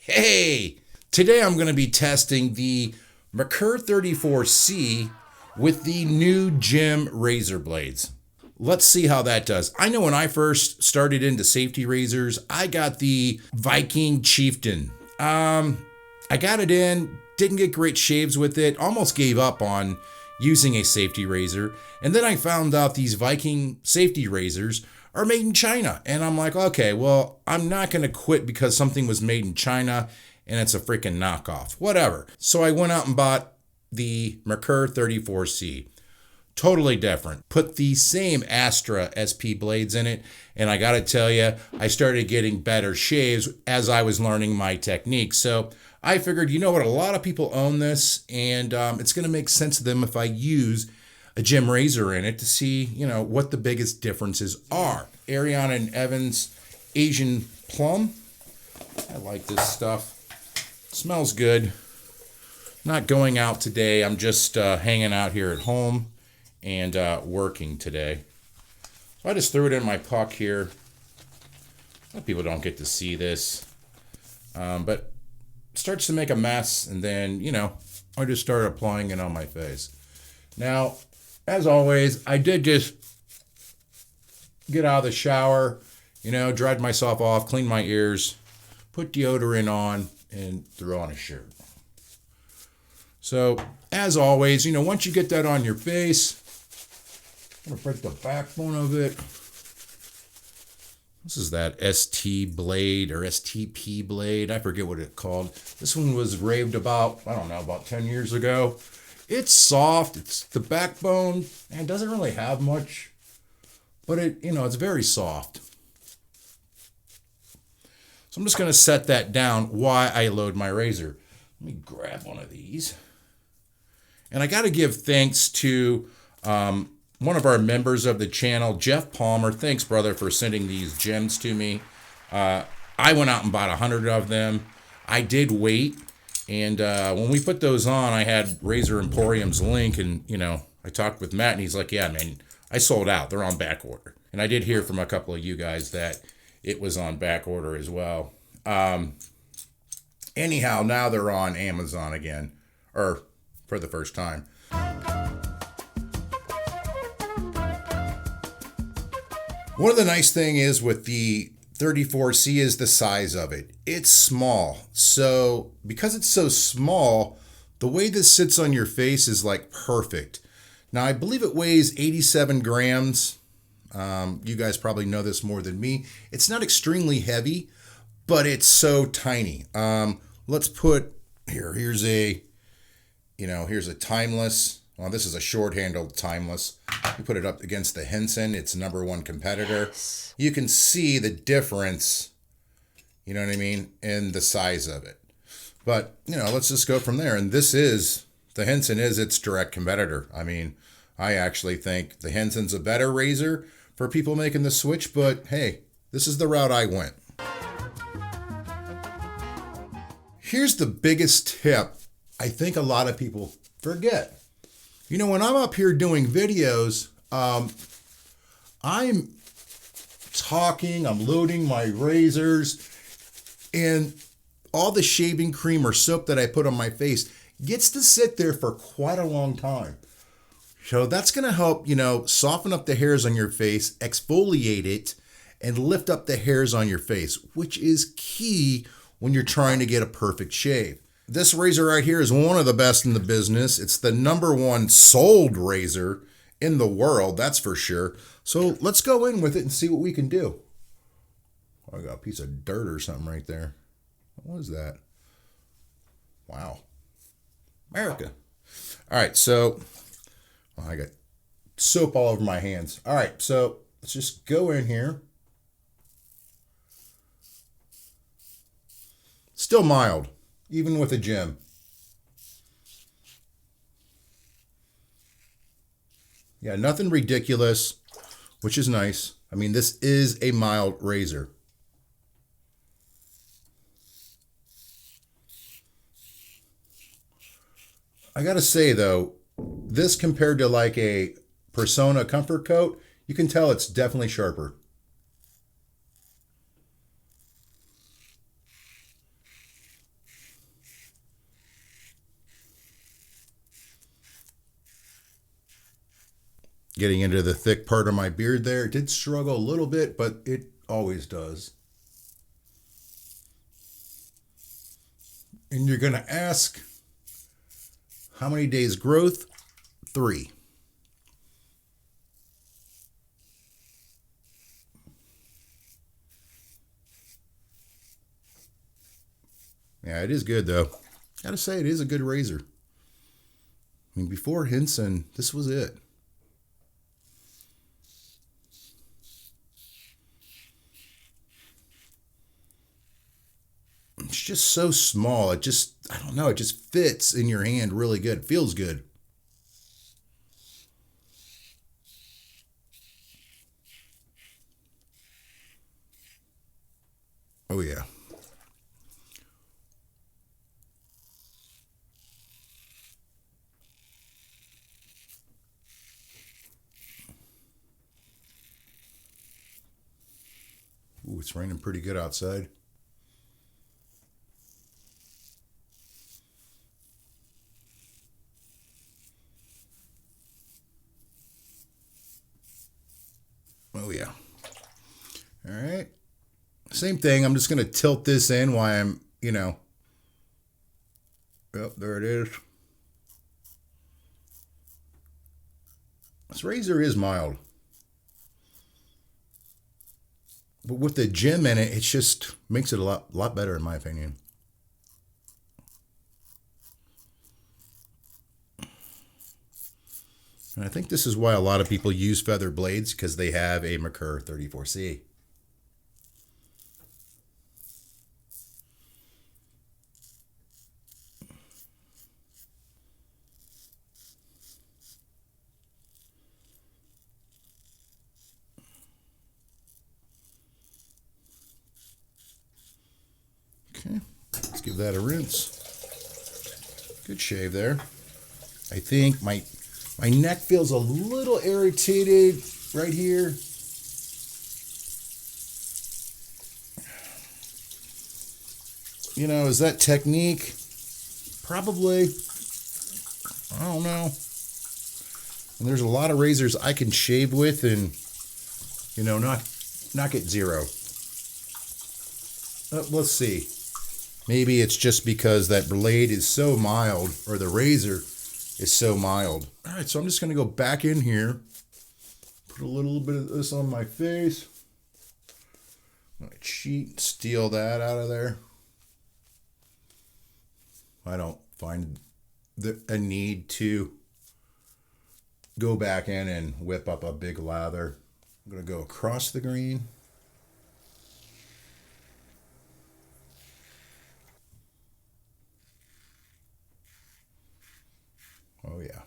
Hey, today I'm going to be testing the Merkur 34C with the new Gem razor blades. Let's see how that does. I know when I first started into safety razors, I got the Viking Chieftain. I got it in, didn't get great shaves with it, almost gave up on using a safety razor. And then I found out these Viking safety razors are made in China. And I'm like, okay, well, I'm not going to quit because something was made in China and it's a freaking knockoff. Whatever. So I went out and bought the Merkur 34C. Totally different. Put the same Astra SP blades in it, and I gotta tell you, I started getting better shaves as I was learning my technique. So I figured, you know what, a lot of people own this, and it's gonna make sense to them if I use a Gem razor in it to see, you know, what the biggest differences are. Ariana and Evans Asian Plum. I like this stuff. Smells good. Not going out today. I'm just hanging out here at home and working today. So I just threw it in my puck here. A lot of people don't get to see this. But it starts to make a mess, and then, you know, I just started applying it on my face. Now, as always, I did just get out of the shower, you know, dried myself off, cleaned my ears, put deodorant on, and threw on a shirt. So, as always, you know, once you get that on your face, I'm going to break the backbone of it. This is that ST blade or STP blade. I forget what it's called. This one was raved about, I don't know, about 10 years ago. It's soft. It's the backbone, and it doesn't really have much, but it, you know, it's very soft. So I'm just going to set that down while I load my razor. Let me grab one of these. And I got to give thanks to one of our members of the channel, Jeff Palmer. Thanks, brother, for sending these gems to me. I went out and bought 100 of them. I did wait. And when we put those on, I had Razor Emporium's link. And, you know, I talked with Matt, and he's like, yeah, man, I sold out. They're on back order. And I did hear from a couple of you guys that it was on back order as well. Anyhow, now they're on Amazon again. Or for the first time. One of the nice thing is with the 34C is the size of it. It's small. So because it's so small, the way this sits on your face is like perfect. Now I believe it weighs 87 grams. You guys probably know this more than me. It's not extremely heavy, but it's so tiny. Let's put here's a timeless. Well, this is a short-handled timeless. You put it up against the Henson, its #1 competitor. Yes. You can see the difference, you know what I mean, in the size of it. But, you know, let's just go from there. And the Henson is its direct competitor. I mean, I actually think the Henson's a better razor for people making the switch, but hey, this is the route I went. Here's the biggest tip I think a lot of people forget. You know, when I'm up here doing videos, I'm talking, I'm loading my razors, and all the shaving cream or soap that I put on my face gets to sit there for quite a long time. So that's going to help, you know, soften up the hairs on your face, exfoliate it, and lift up the hairs on your face, which is key when you're trying to get a perfect shave. This razor right here is one of the best in the business. It's the #1 sold razor in the world, that's for sure. So let's go in with it and see what we can do. Oh, I got a piece of dirt or something right there. What was that? Wow. America. All right, so I got soap all over my hands. All right, so let's just go in here. Still mild, even with a gem. Yeah, nothing ridiculous, which is nice. I mean, this is a mild razor. I gotta say though, this compared to like a Persona Comfort Coat, you can tell it's definitely sharper. getting into the thick part of my beard there. It did struggle a little bit, but it always does. And you're going to ask, how many days growth? 3. Yeah, it is good though. Gotta say, it is a good razor. I mean, before Henson, this was it. It's just so small. It just, I don't know, it just fits in your hand really good. It feels good. Oh yeah. Ooh, it's raining pretty good outside. Oh yeah. All right. Same thing. I'm just going to tilt this in while I'm, yep, there it is. This razor is mild. But with the gem in it, it just makes it a lot better in my opinion. And I think this is why a lot of people use feather blades, because they have a Merkur 34C. Okay, let's give that a rinse. Good shave there. I think my neck feels a little irritated right here. Is that technique? Probably. I don't know. And there's a lot of razors I can shave with and, not get zero. Let's see. Maybe it's just because that blade is so mild, or the razor is so mild. All right, so I'm just going to go back in here, put a little bit of this on my face. My cheat, steal that out of there. I don't find a need to go back in and whip up a big lather. I'm going to go across the green. Oh yeah.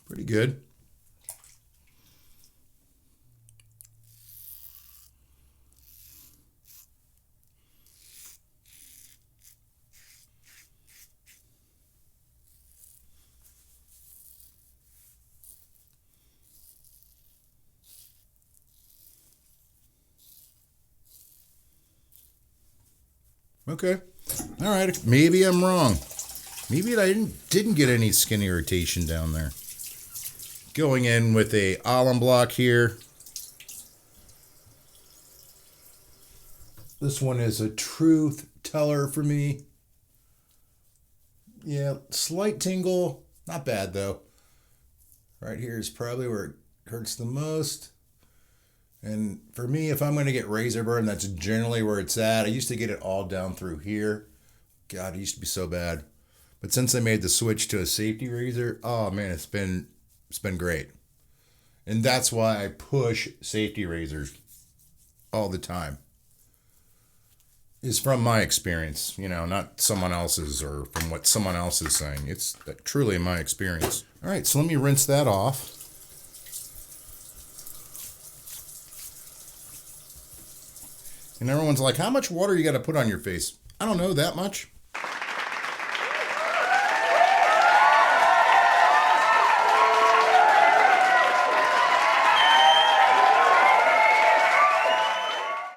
Pretty good. Okay. All right. Maybe I'm wrong. Maybe I didn't get any skin irritation down there. Going in with a alum block here. This one is a truth teller for me. Yeah, slight tingle. Not bad though. Right here is probably where it hurts the most. And for me, if I'm going to get razor burn, that's generally where it's at. I used to get it all down through here. God, it used to be so bad. But since I made the switch to a safety razor, oh man, it's been great. And that's why I push safety razors all the time. Is from my experience, not someone else's or from what someone else is saying. It's truly my experience. All right, so let me rinse that off. And everyone's like, how much water you got to put on your face? I don't know, that much.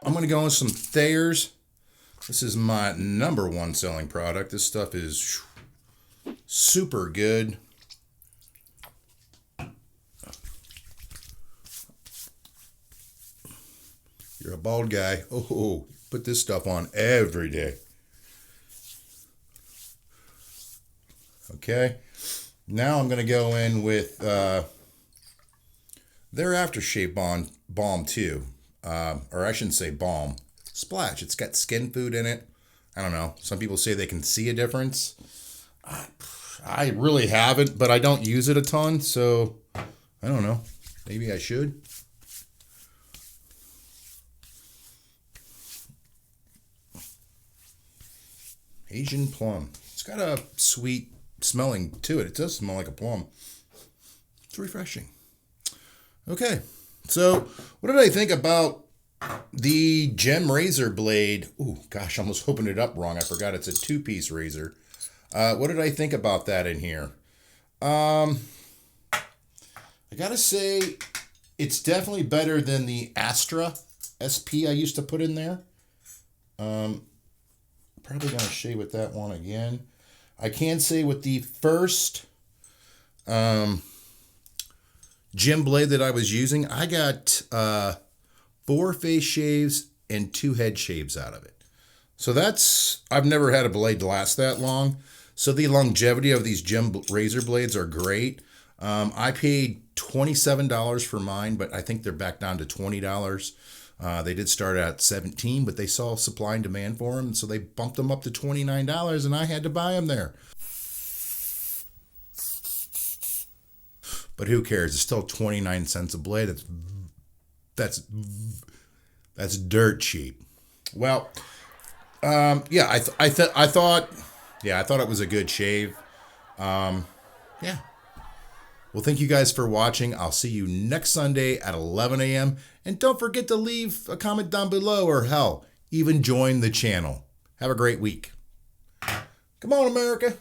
I'm going to go with some Thayers. This is my #1 selling product. This stuff is super good. You're a bald guy. Oh, put this stuff on every day. Okay. Now I'm going to go in with their aftershave balm too. Or I shouldn't say balm. Splash. It's got skin food in it. I don't know. Some people say they can see a difference. I really haven't, but I don't use it a ton, so I don't know. Maybe I should. Asian plum. It's got a sweet smelling to it. It does smell like a plum. It's refreshing. Okay, so what did I think about the gem razor blade? Ooh, gosh, I almost opened it up wrong. I forgot it's a 2-piece razor. What did I think about that in here? I gotta say, it's definitely better than the Astra SP I used to put in there. Probably gonna shave with that one again. I can say with the first gem blade that I was using, I got 4 face shaves and 2 head shaves out of it. So I've never had a blade last that long. So the longevity of these gem razor blades are great. I paid $27 for mine, but I think they're back down to $20. They did start at $17, but they saw supply and demand for them, so they bumped them up to $29, and I had to buy them there. But who cares? It's still 29 cents a blade. That's dirt cheap. Well, yeah, I thought it was a good shave. Yeah. Well, thank you guys for watching. I'll see you next Sunday at 11 a.m. And don't forget to leave a comment down below, or hell, even join the channel. Have a great week. Come on, America.